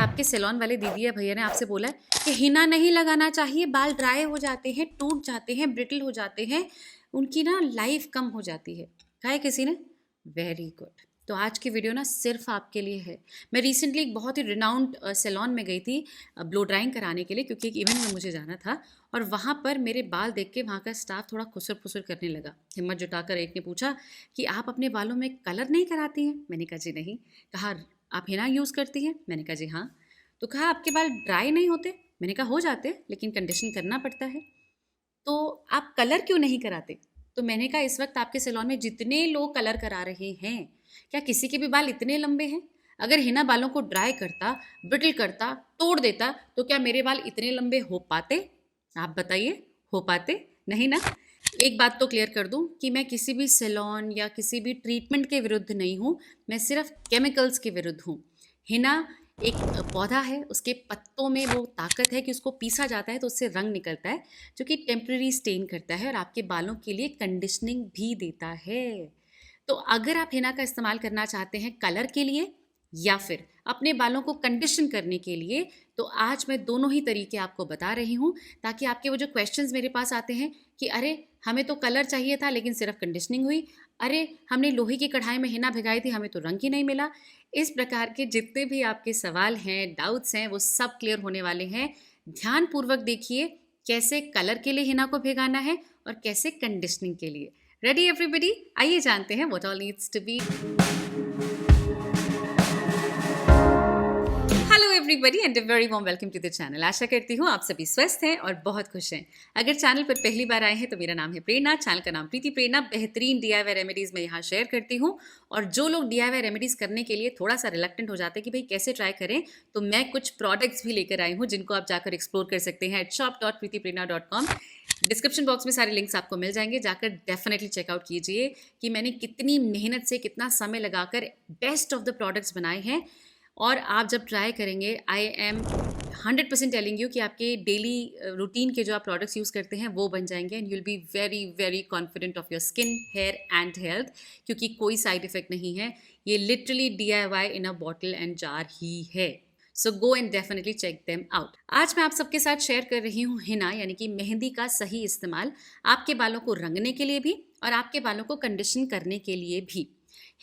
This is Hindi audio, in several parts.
आपके सैलून वाले दीदी या भैया ने आपसे बोला है कि हिना नहीं लगाना चाहिए, बाल ड्राई हो जाते हैं, टूट जाते हैं, ब्रिटल हो जाते हैं, उनकी ना लाइफ कम हो जाती है, कहा है किसी ने? Very good. तो आज की वीडियो ना सिर्फ आपके लिए है। मैं रिसेंटली एक बहुत ही रिनाउंड सैलून में गई थी ब्लो ड्राइंग कराने के लिए, क्योंकि एक इवेंट में मुझे जाना था। और वहाँ पर मेरे बाल देख के वहाँ का स्टाफ थोड़ा खुसर फुसर करने लगा। हिम्मत जुटाकर एक ने पूछा कि आप अपने बालों में कलर नहीं कराती हैं? मैंने कहा जी नहीं। कहा आप हिना यूज़ करती हैं? मैंने कहा जी हाँ। तो कहा आपके बाल ड्राई नहीं होते? मैंने कहा हो जाते, लेकिन कंडीशन करना पड़ता है। तो आप कलर क्यों नहीं कराते? तो मैंने कहा इस वक्त आपके सैलून में जितने लोग कलर करा रहे हैं, क्या किसी के भी बाल इतने लंबे हैं? अगर हिना बालों को ड्राई करता, ब्रिटल करता, तोड़ देता, तो क्या मेरे बाल इतने लंबे हो पाते? आप बताइए, हो पाते? नहीं ना। एक बात तो क्लियर कर दूं कि मैं किसी भी सैलून या किसी भी ट्रीटमेंट के विरुद्ध नहीं हूं, मैं सिर्फ केमिकल्स के विरुद्ध हूं। हिना एक पौधा है, उसके पत्तों में वो ताकत है कि उसको पीसा जाता है तो उससे रंग निकलता है, जो कि टेम्पररी स्टेन करता है और आपके बालों के लिए कंडीशनिंग भी देता है। तो अगर आप हिना का इस्तेमाल करना चाहते हैं कलर के लिए या फिर अपने बालों को कंडीशन करने के लिए, तो आज मैं दोनों ही तरीके आपको बता रही हूँ, ताकि आपके वो जो क्वेश्चंस मेरे पास आते हैं कि अरे हमें तो कलर चाहिए था लेकिन सिर्फ कंडीशनिंग हुई, अरे हमने लोहे की कढ़ाई में हिना भिगाई थी, हमें तो रंग ही नहीं मिला। इस प्रकार के जितने भी आपके सवाल हैं, डाउट्स हैं, वो सब क्लियर होने वाले हैं। ध्यानपूर्वक देखिए कैसे कलर के लिए हिना को भिगाना है और कैसे कंडीशनिंग के लिए। Ready everybody? आइए जानते हैं what all needs to be. Hello everybody and a very warm welcome to the channel. आशा करती हूँ आप सभी स्वस्थ हैं और बहुत खुश हैं। अगर चैनल पर पहली बार आए हैं तो मेरा नाम है प्रेरणा, चैनल का नाम प्रीति प्रेरणा। बेहतरीन DIY रेमेडीज़ मैं यहाँ शेयर करती हूँ। और जो लोग DIY रेमेडीज़ करने के लिए थोड़ा सा रिलक्टेंट हो जाते हैं कि भाई कैसे ट्राई करें, तो मैं कुछ प्रोडक्ट्स भी लेकर आई हूँ जिनको आप जाकर एक्सप्लोर कर सकते हैं shop.preetiprerna.com। डिस्क्रिप्शन बॉक्स में सारे लिंक्स आपको मिल जाएंगे, जाकर डेफिनेटली चेकआउट कीजिए कि मैंने कितनी मेहनत से, कितना समय लगाकर बेस्ट ऑफ द प्रोडक्ट्स बनाए हैं। और आप जब ट्राई करेंगे, आई एम 100% टेलिंग यू कि आपके डेली रूटीन के जो आप प्रोडक्ट्स यूज़ करते हैं वो बन जाएंगे and you will be very very confident of your skin, hair and health, क्योंकि कोई साइड इफेक्ट नहीं है। ये literally DIY in a bottle and jar ही है। So go and definitely check them out. आज मैं आप सबके साथ शेयर कर रही हूँ हिना यानी कि मेहंदी का सही इस्तेमाल, आपके बालों को रंगने के लिए भी और आपके बालों को कंडीशन करने के लिए भी।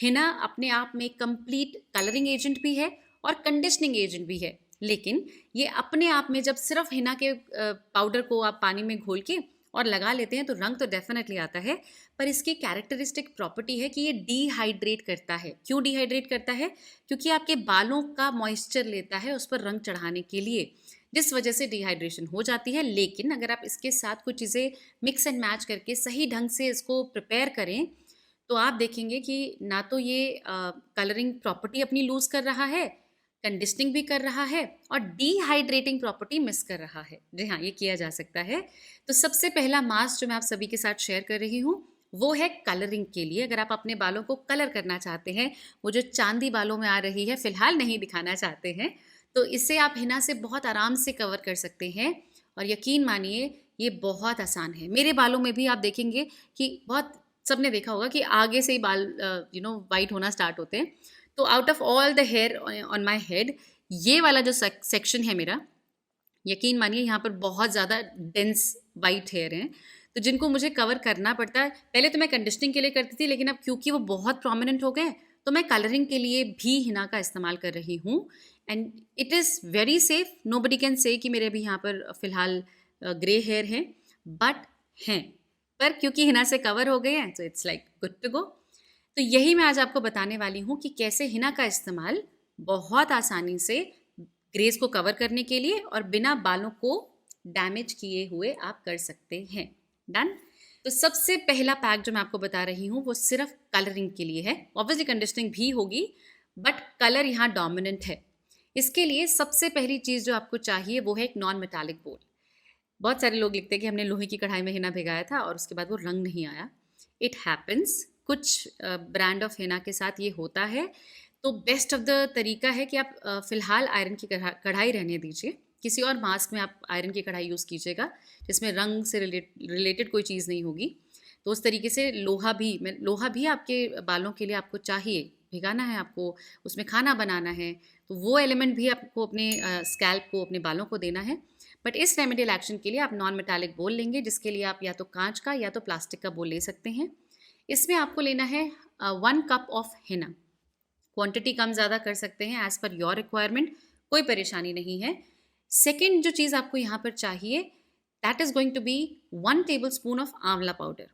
हिना अपने आप में कंप्लीट कलरिंग एजेंट भी है और कंडीशनिंग एजेंट भी है, लेकिन ये अपने आप में जब सिर्फ हिना के पाउडर को आप पानी में घोल के और लगा लेते हैं तो रंग तो डेफिनेटली आता है, पर इसकी कैरेक्टरिस्टिक प्रॉपर्टी है कि ये डिहाइड्रेट करता है। क्यों डिहाइड्रेट करता है? क्योंकि आपके बालों का मॉइस्चर लेता है उस पर रंग चढ़ाने के लिए, जिस वजह से डिहाइड्रेशन हो जाती है। लेकिन अगर आप इसके साथ कुछ चीज़ें मिक्स एंड मैच करके सही ढंग से इसको प्रिपेयर करें, तो आप देखेंगे कि ना तो ये कलरिंग प्रॉपर्टी अपनी लूज़ कर रहा है, कंडीशनिंग भी कर रहा है और डिहाइड्रेटिंग प्रॉपर्टी मिस कर रहा है। जी हाँ, ये किया जा सकता है। तो सबसे पहला मास्क जो मैं आप सभी के साथ शेयर कर रही हूँ वो है कलरिंग के लिए। अगर आप अपने बालों को कलर करना चाहते हैं, वो जो चांदी बालों में आ रही है, फिलहाल नहीं दिखाना चाहते हैं, तो इसे आप हिना से बहुत आराम से कवर कर सकते हैं। और यकीन मानिए ये बहुत आसान है। मेरे बालों में भी आप देखेंगे कि बहुत, सबने देखा होगा कि आगे से ही बाल वाइट होना स्टार्ट होते हैं। तो out of all the hair on my head, ये वाला जो सेक्शन है मेरा, यकीन मानिए यहाँ पर बहुत ज़्यादा डेंस वाइट हेयर हैं, तो जिनको मुझे कवर करना पड़ता है। पहले तो मैं कंडीशनिंग के लिए करती थी, लेकिन अब क्योंकि वो बहुत प्रोमिनेंट हो गए तो मैं कलरिंग के लिए भी हिना का इस्तेमाल कर रही हूँ। And it is very safe. Nobody can say कि मेरे अभी यहाँ पर फ़िलहाल ग्रे हेयर हैं, बट हैं, पर क्योंकि हिना से कवर हो गए हैं तो it's like good to go. तो यही मैं आज आपको बताने वाली हूँ कि कैसे हिना का इस्तेमाल बहुत आसानी से ग्रेस को कवर करने के लिए और बिना बालों को डैमेज किए हुए आप कर सकते हैं। डन। तो सबसे पहला पैक जो मैं आपको बता रही हूँ वो सिर्फ कलरिंग के लिए है। ऑब्वियसली कंडीशनिंग भी होगी, बट कलर यहाँ डोमिनेंट है। इसके लिए सबसे पहली चीज़ जो आपको चाहिए वो है एक नॉन मेटालिक बोल। बहुत सारे लोग लिखते हैं कि हमने लोहे की कढ़ाई में हिना भिगाया था और उसके बाद वो रंग नहीं आया। इट हैपन्स, कुछ ब्रांड ऑफ हिना के साथ ये होता है। तो बेस्ट ऑफ द तरीका है कि आप फ़िलहाल आयरन की कढ़ाई रहने दीजिए। किसी और मास्क में आप आयरन की कढ़ाई यूज़ कीजिएगा जिसमें रंग से रिलेटेड कोई चीज़ नहीं होगी। तो उस तरीके से लोहा भी आपके बालों के लिए आपको चाहिए भिगाना है, आपको उसमें खाना बनाना है, तो वो एलिमेंट भी आपको अपने स्कैल्प को, अपने बालों को देना है। बट इस रेमेडियल एक्शन के लिए आप नॉन मेटालिक बोल लेंगे, जिसके लिए आप या तो कांच का या तो प्लास्टिक का बोल ले सकते हैं। इसमें आपको लेना है 1 कप ऑफ हिना। क्वांटिटी कम ज़्यादा कर सकते हैं एज़ पर योर रिक्वायरमेंट, कोई परेशानी नहीं है। सेकेंड जो चीज़ आपको यहाँ पर चाहिए, that is going to be 1 tablespoon of amla powder.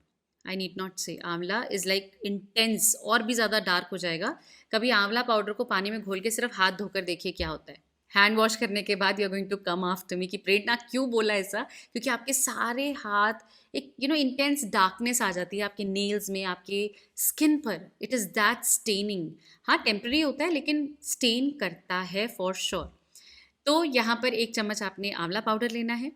I need not say amla is like intense, और भी ज़्यादा डार्क हो जाएगा। कभी आंवला पाउडर को पानी में घोल के सिर्फ हाथ धोकर देखिए क्या होता है। हैंड वॉश करने के बाद you are going to come after me कि प्रेरणा क्यों बोला ऐसा, क्योंकि आपके सारे हाथ एक इंटेंस डार्कनेस आ जाती है आपके नेल्स में, आपके स्किन पर। It is that staining. हाँ, टेम्प्रेरी होता है लेकिन स्टेन करता है फॉर श्योर। तो यहाँ पर 1 चम्मच आपने आंवला पाउडर लेना है।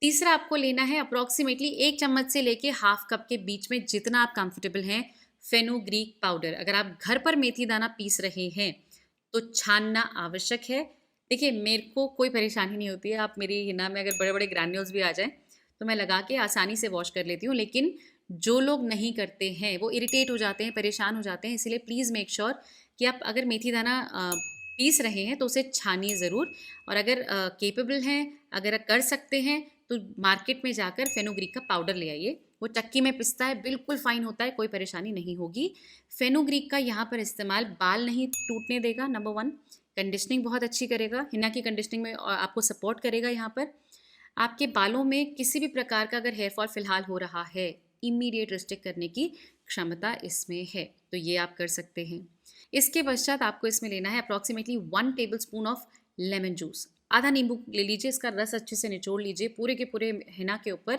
तीसरा आपको लेना है अप्रॉक्सीमेटली 1 चम्मच से लेके हाफ कप के बीच में, जितना आप कंफर्टेबल हैं, फेनुग्रीक पाउडर। अगर आप घर पर मेथी दाना पीस रहे हैं तो छानना आवश्यक है। देखिए, मेरे को कोई परेशानी नहीं होती है, आप मेरी हिना में अगर बड़े बड़े ग्रैन्यूल्स भी आ जाएं तो मैं लगा के आसानी से वॉश कर लेती हूँ। लेकिन जो लोग नहीं करते हैं वो इरिटेट हो जाते हैं, परेशान हो जाते हैं। इसीलिए प्लीज़ मेक श्योर कि आप अगर मेथी दाना पीस रहे हैं तो उसे छानिए ज़रूर। और अगर केपेबल हैं, अगर कर सकते हैं, तो मार्केट में जाकर फेनुग्रीक का पाउडर ले आइए। वो चक्की में पिसता है, बिल्कुल फाइन होता है, कोई परेशानी नहीं होगी। फेनुग्रीक का यहाँ पर इस्तेमाल बाल नहीं टूटने देगा, नंबर 1। कंडीशनिंग बहुत अच्छी करेगा, हिना की कंडीशनिंग में आपको सपोर्ट करेगा। यहाँ पर आपके बालों में किसी भी प्रकार का अगर हेयर फॉल फिलहाल हो रहा है, इमीडिएट रिस्ट्रिक्ट करने की क्षमता इसमें है, तो ये आप कर सकते हैं। इसके पश्चात आपको इसमें लेना है approximately 1 tablespoon of lemon juice. आधा नींबू ले लीजिए, इसका रस अच्छे से निचोड़ लीजिए पूरे के पूरे हिना के ऊपर।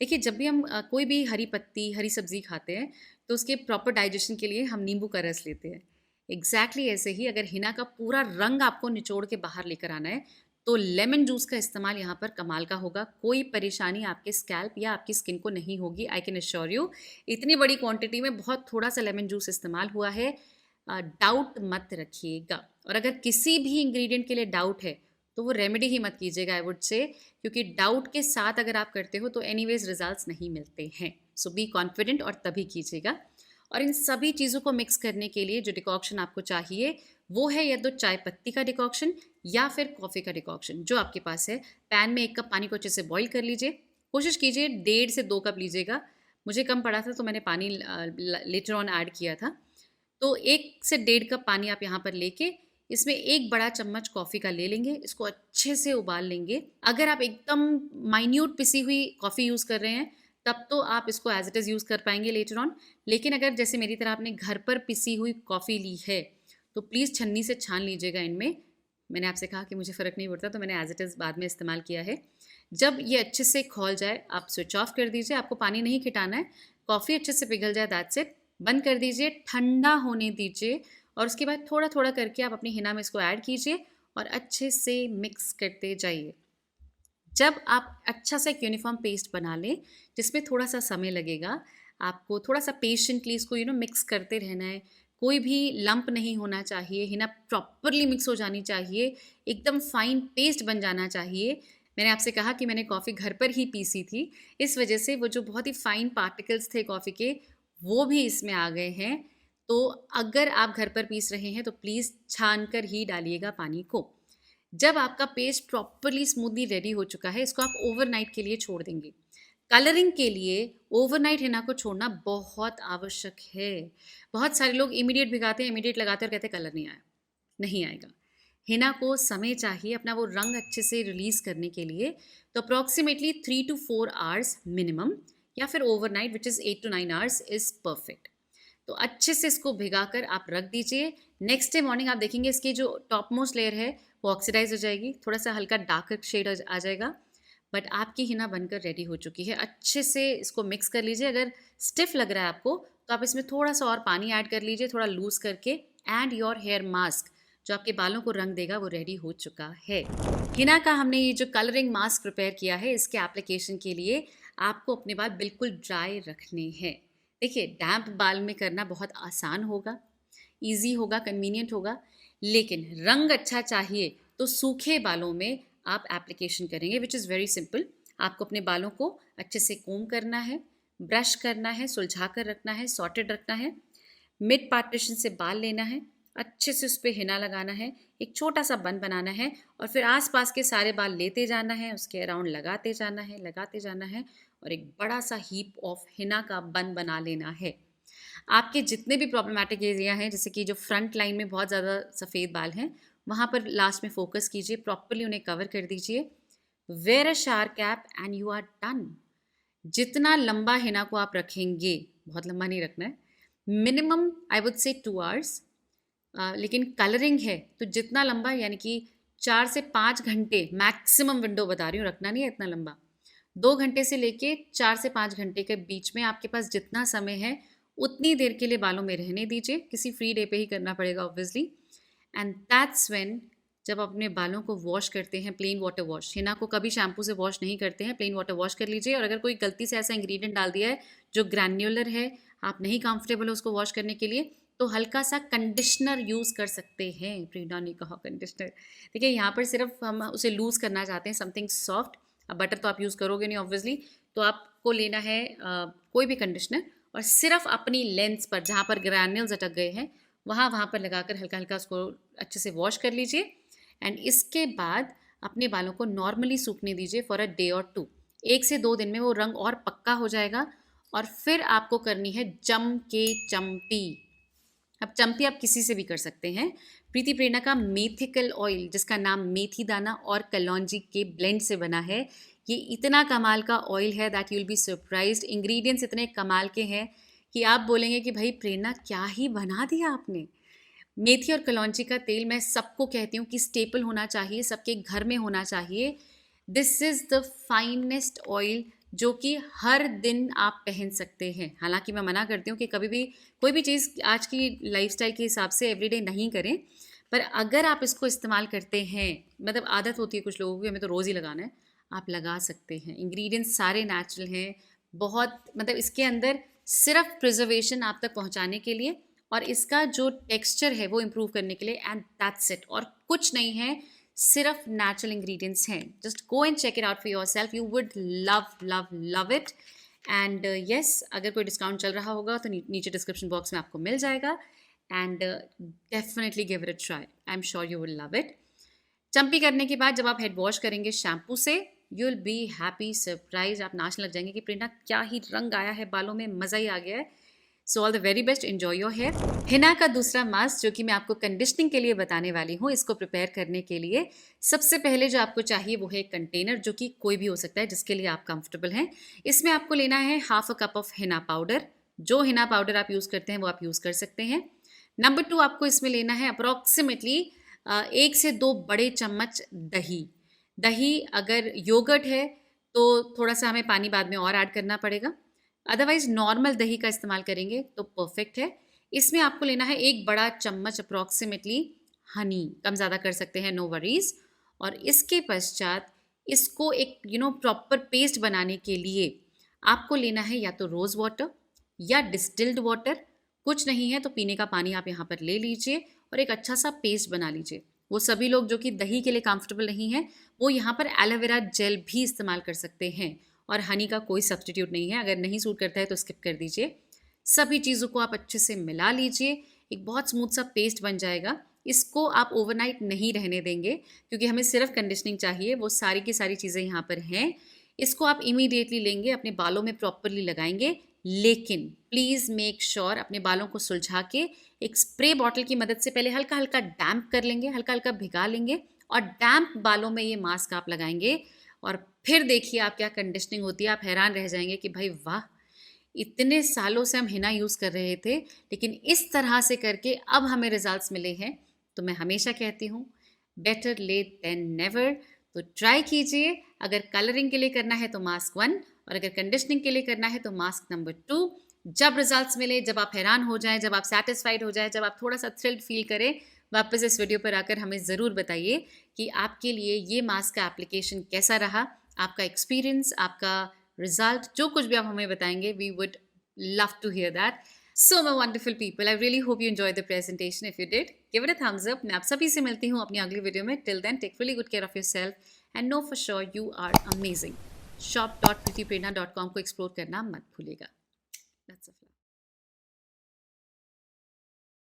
देखिए, जब भी हम कोई भी हरी पत्ती, हरी सब्जी खाते हैं तो उसके प्रॉपर डाइजेशन के लिए हम नींबू का रस लेते हैं। एग्जैक्टली ऐसे ही अगर हिना का पूरा रंग आपको निचोड़ के बाहर लेकर आना है तो लेमन जूस का इस्तेमाल यहाँ पर कमाल का होगा। कोई परेशानी आपके स्कैल्प या आपकी स्किन को नहीं होगी, आई कैन एश्योर यू। इतनी बड़ी क्वांटिटी में बहुत थोड़ा सा लेमन जूस इस्तेमाल हुआ है, डाउट मत रखिएगा। और अगर किसी भी इंग्रेडिएंट के लिए डाउट है तो वो रेमेडी ही मत कीजिएगा, आई वुड से, क्योंकि डाउट के साथ अगर आप करते हो तो एनीवेज रिजल्ट्स नहीं मिलते हैं। सो बी कॉन्फिडेंट और तभी कीजिएगा। और इन सभी चीज़ों को मिक्स करने के लिए जो डिकॉक्शन आपको चाहिए वो है या तो चाय पत्ती का डिकॉक्शन या फिर कॉफ़ी का डिकॉक्शन, जो आपके पास है। पैन में 1 कप पानी को अच्छे से बॉईल कर लीजिए। कोशिश कीजिए 1.5 से 2 कप लीजिएगा। मुझे कम पड़ा था तो मैंने पानी लेटर ऑन ऐड किया था। तो 1 से 1.5 कप पानी आप यहाँ पर लेके इसमें 1 बड़ा चम्मच कॉफ़ी का ले लेंगे। इसको अच्छे से उबाल लेंगे। अगर आप एकदम माइन्यूट पिसी हुई कॉफ़ी यूज़ कर रहे हैं तब तो आप इसको एज इट इज़ यूज़ कर पाएंगे लेटर ऑन। लेकिन अगर जैसे मेरी तरह आपने घर पर पिसी हुई कॉफ़ी ली है तो प्लीज़ छन्नी से छान लीजिएगा इनमें। मैंने आपसे कहा कि मुझे फ़र्क नहीं पड़ता तो मैंने एज इट इज़ बाद में इस्तेमाल किया है। जब ये अच्छे से खौल जाए आप स्विच ऑफ कर दीजिए। आपको पानी नहीं खिटाना है, कॉफ़ी अच्छे से पिघल जाए, दैट्स इट। बंद कर दीजिए, ठंडा होने दीजिए और उसके बाद थोड़ा थोड़ा करके आप अपनी हिना में इसको ऐड कीजिए और अच्छे से मिक्स करते जाइए। जब आप अच्छा सा एक यूनिफॉर्म पेस्ट बना लें जिसमें थोड़ा सा समय लगेगा, आपको थोड़ा सा पेशेंटली इसको मिक्स करते रहना है। कोई भी लंप नहीं होना चाहिए, हिना प्रॉपरली मिक्स हो जानी चाहिए, एकदम फाइन पेस्ट बन जाना चाहिए। मैंने आपसे कहा कि मैंने कॉफ़ी घर पर ही पीसी थी, इस वजह से वो जो बहुत ही फाइन पार्टिकल्स थे कॉफ़ी के वो भी इसमें आ गए हैं। तो अगर आप घर पर पीस रहे हैं तो प्लीज़ छान कर ही डालिएगा पानी को। जब आपका पेस्ट प्रॉपरली स्मूथली रेडी हो चुका है, इसको आप ओवरनाइट के लिए छोड़ देंगे। कलरिंग के लिए ओवरनाइट हिना को छोड़ना बहुत आवश्यक है। बहुत सारे लोग इमीडिएट भिगाते हैं, इमीडिएट लगाते हैं और कहते हैं कलर नहीं आया। नहीं आएगा, हिना को समय चाहिए अपना वो रंग अच्छे से रिलीज़ करने के लिए। तो अप्रॉक्सीमेटली 3 to 4 आवर्स मिनिमम, या फिर overnight which is 8 to 9 hours is perfect. तो अच्छे से इसको भिगाकर आप रख दीजिए। नेक्स्ट डे मॉर्निंग आप देखेंगे इसकी जो टॉप मोस्ट लेयर है वो ऑक्सीडाइज हो जाएगी, थोड़ा सा हल्का डार्क शेड आ जाएगा। बट आपकी हिना बनकर रेडी हो चुकी है। अच्छे से इसको मिक्स कर लीजिए। अगर स्टिफ लग रहा है आपको तो आप इसमें थोड़ा सा और पानी ऐड कर लीजिए, थोड़ा लूज करके। एंड योर हेयर मास्क जो आपके बालों को रंग देगा वो रेडी हो चुका है। हिना का हमने ये जो कलरिंग मास्क प्रिपेयर किया है, इसके एप्लीकेशन के लिए आपको अपने बाल बिल्कुल ड्राई रखने हैं। देखिए, डैम्प बाल में करना बहुत आसान होगा, ईजी होगा, कन्वीनियंट होगा, लेकिन रंग अच्छा चाहिए तो सूखे बालों में आप एप्लीकेशन करेंगे विच इज़ वेरी सिंपल। आपको अपने बालों को अच्छे से कोम करना है, ब्रश करना है, सुलझा कर रखना है, सॉर्टेड रखना है। मिड पार्टीशन से बाल लेना है, अच्छे से उस पर हिना लगाना है, एक छोटा सा बन बनाना है और फिर आसपास के सारे बाल लेते जाना है, उसके अराउंड लगाते जाना है और एक बड़ा सा हीप ऑफ हिना का बन बना लेना है। आपके जितने भी प्रॉब्लमेटिक एरिया हैं, जैसे कि जो फ्रंट लाइन में बहुत ज़्यादा सफ़ेद बाल हैं, वहाँ पर लास्ट में फोकस कीजिए, प्रॉपरली उन्हें कवर कर दीजिए। Wear a shower cap and you are done. जितना लंबा हिना को आप रखेंगे, बहुत लंबा नहीं रखना है, minimum I would say 2 hours, लेकिन कलरिंग है तो जितना लंबा, यानी कि 4 से 5 घंटे मैक्सिमम विंडो बता रही हूँ, रखना नहीं है इतना लंबा। 2 घंटे से लेके 4 से 5 घंटे के बीच में आपके पास जितना समय है उतनी देर के लिए बालों में रहने दीजिए। किसी फ्री डे पे ही करना पड़ेगा ऑब्वियसली। एंड दैट्स व्हेन, जब अपने बालों को वॉश करते हैं, प्लेन वाटर वॉश, हिना को कभी शैम्पू से वॉश नहीं करते हैं, प्लेन वाटर वॉश कर लीजिए। और अगर कोई गलती से ऐसा इंग्रेडिएंट डाल दिया है जो ग्रैन्युलर है, आप नहीं कंफर्टेबल हो उसको वॉश करने के लिए, तो हल्का सा कंडीशनर यूज़ कर सकते हैं। प्रेरणा ने कहा कंडीशनर, देखिए यहाँ पर सिर्फ हम उसे लूज़ करना चाहते हैं, समथिंग सॉफ्ट। अब बटर तो आप यूज़ करोगे नहीं ऑब्वियसली, तो आपको लेना है कोई भी कंडीशनर और सिर्फ अपनी लेंस पर, जहाँ पर ग्रैन्यूल्स अटक गए हैं, वहाँ पर लगाकर हल्का हल्का उसको अच्छे से वॉश कर लीजिए। एंड इसके बाद अपने बालों को नॉर्मली सूखने दीजिए फॉर अ डे और 2। 1 से 2 दिन में वो रंग और पक्का हो जाएगा। और फिर आपको करनी है जम के चम्पी। अब चम्पी आप किसी से भी कर सकते हैं। प्रीति प्रेरणा का मेथिकल ऑयल, जिसका नाम मेथी दाना और कलौंजी के ब्लेंड से बना है, ये इतना कमाल का ऑयल है that you will be surprised. Ingredients इतने कमाल के हैं कि आप बोलेंगे कि भाई प्रेरणा क्या ही बना दिया आपने। मेथी और कलौंजी का तेल मैं सबको कहती हूँ कि स्टेपल होना चाहिए, सबके घर में होना चाहिए। This is the finest oil जो कि हर दिन आप पहन सकते हैं। हालांकि मैं मना करती हूँ कि कभी भी कोई भी चीज़ आज की लाइफस्टाइल के हिसाब से एवरीडे नहीं करें, पर अगर आप इसको इस्तेमाल करते हैं, मतलब आदत होती है कुछ लोगों की, हमें तो रोज़ ही लगाना है, आप लगा सकते हैं। इंग्रेडिएंट्स सारे नेचुरल हैं, बहुत मतलब इसके अंदर सिर्फ प्रिजर्वेशन आप तक पहुँचाने के लिए और इसका जो टेक्सचर है वो इम्प्रूव करने के लिए, एंड दैट्स इट। और कुछ नहीं है, सिर्फ नेचुरल इंग्रेडिएंट्स हैं। Just go and check it out for yourself, you would love love love it. And yes, अगर कोई डिस्काउंट चल रहा होगा तो नीचे डिस्क्रिप्शन बॉक्स में आपको मिल जाएगा। And definitely give it a try, I am sure you will love it. Champi करने के बाद जब आप हेड वॉश करेंगे शैम्पू से, you will be happy surprise. आप नाचने लग जाएंगे कि प्रेरणा क्या ही रंग आया है बालों में, मज़ा ही आ गया है। So all the very best, enjoy your hair. हिना का दूसरा मास्क जो कि मैं आपको कंडीशनिंग के लिए बताने वाली हूँ, इसको प्रिपेयर करने के लिए सबसे पहले जो आपको चाहिए वो है एक कंटेनर, जो कि कोई भी हो सकता है जिसके लिए आप कंफर्टेबल हैं। इसमें आपको लेना है 1/2 कप ऑफ हिना पाउडर। जो हिना पाउडर आप यूज़ करते हैं वो आप यूज़ कर सकते हैं। नंबर 2, आपको इसमें लेना है अप्रॉक्सीमेटली 1 से 2 बड़े चम्मच दही। दही अगर योगर्ट है तो थोड़ा सा हमें पानी बाद में और ऐड करना पड़ेगा, अदरवाइज नॉर्मल दही का इस्तेमाल करेंगे तो परफेक्ट है। इसमें आपको लेना है 1 बड़ा चम्मच अप्रॉक्सीमेटली हनी, कम ज़्यादा कर सकते हैं, नो वरीज। और इसके पश्चात इसको एक प्रॉपर पेस्ट बनाने के लिए आपको लेना है या तो रोज़ वाटर या डिस्टिल्ड वाटर। कुछ नहीं है तो पीने का पानी आप यहाँ पर ले लीजिए और एक अच्छा सा पेस्ट बना लीजिए। वो सभी लोग जो कि दही के लिए कंफर्टेबल नहीं हैं, वो यहाँ पर एलोवेरा जेल भी इस्तेमाल कर सकते हैं और हनी का कोई सब्स्टिट्यूट नहीं है। अगर नहीं सूट करता है तो स्किप कर दीजिए। सभी चीज़ों को आप अच्छे से मिला लीजिए, एक बहुत स्मूथ सा पेस्ट बन जाएगा। इसको आप ओवरनाइट नहीं रहने देंगे क्योंकि हमें सिर्फ कंडीशनिंग चाहिए, वो सारी की सारी चीज़ें यहाँ पर हैं। इसको आप इमीडिएटली लेंगे, अपने बालों में प्रॉपरली लगाएंगे, लेकिन प्लीज़ मेक श्योर अपने बालों को सुलझा के एक स्प्रे बॉटल की मदद से पहले हल्का हल्का डैम्प कर लेंगे, हल्का हल्का भिगा लेंगे और डैम्प बालों में ये मास्क आप लगाएंगे और फिर देखिए आप क्या कंडीशनिंग होती है। आप हैरान रह जाएंगे कि भाई वाह, इतने सालों से हम हिना यूज़ कर रहे थे लेकिन इस तरह से करके अब हमें रिजल्ट्स मिले हैं। तो मैं हमेशा कहती हूँ बेटर लेट देन नेवर। तो ट्राई कीजिए। अगर कलरिंग के लिए करना है तो मास्क 1 और अगर कंडीशनिंग के लिए करना है तो मास्क नंबर 2। जब रिजल्ट्स मिले, जब आप हैरान हो जाएं, जब आप सेटिस्फाइड हो जाएं, जब आप थोड़ा सा थ्रिल्ड फील करें, वापस इस वीडियो पर आकर हमें ज़रूर बताइए कि आपके लिए ये मास्क का एप्लीकेशन कैसा रहा, आपका एक्सपीरियंस, आपका रिजल्ट, जो कुछ भी आप हमें बताएंगे, we would love to hear that. So my wonderful people, I really hope you enjoy the presentation. If you did, give it a thumbs up. मैं आप सभी से मिलती हूँ अपनी अगली वीडियो में। Till then, take really good care of yourself and know for sure you are amazing. shop.pritiprerna.com को एक्सप्लोर करना मत भूलिएगा। That's a